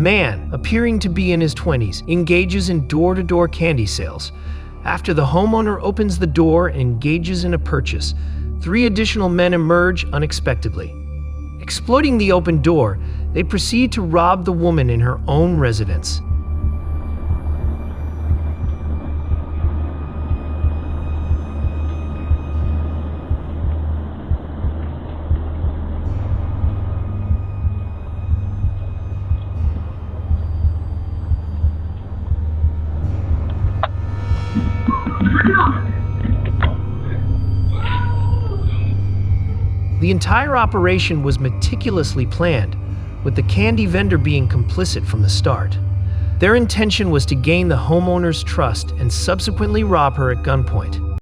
man, appearing to be in his 20s, engages in door-to-door candy sales. After the homeowner opens the door and engages in a purchase, 3 additional men emerge unexpectedly. Exploiting the open door, they proceed to rob the woman in her own residence. The entire operation was meticulously planned, with the candy vendor being complicit from the start. Their intention was to gain the homeowner's trust and subsequently rob her at gunpoint.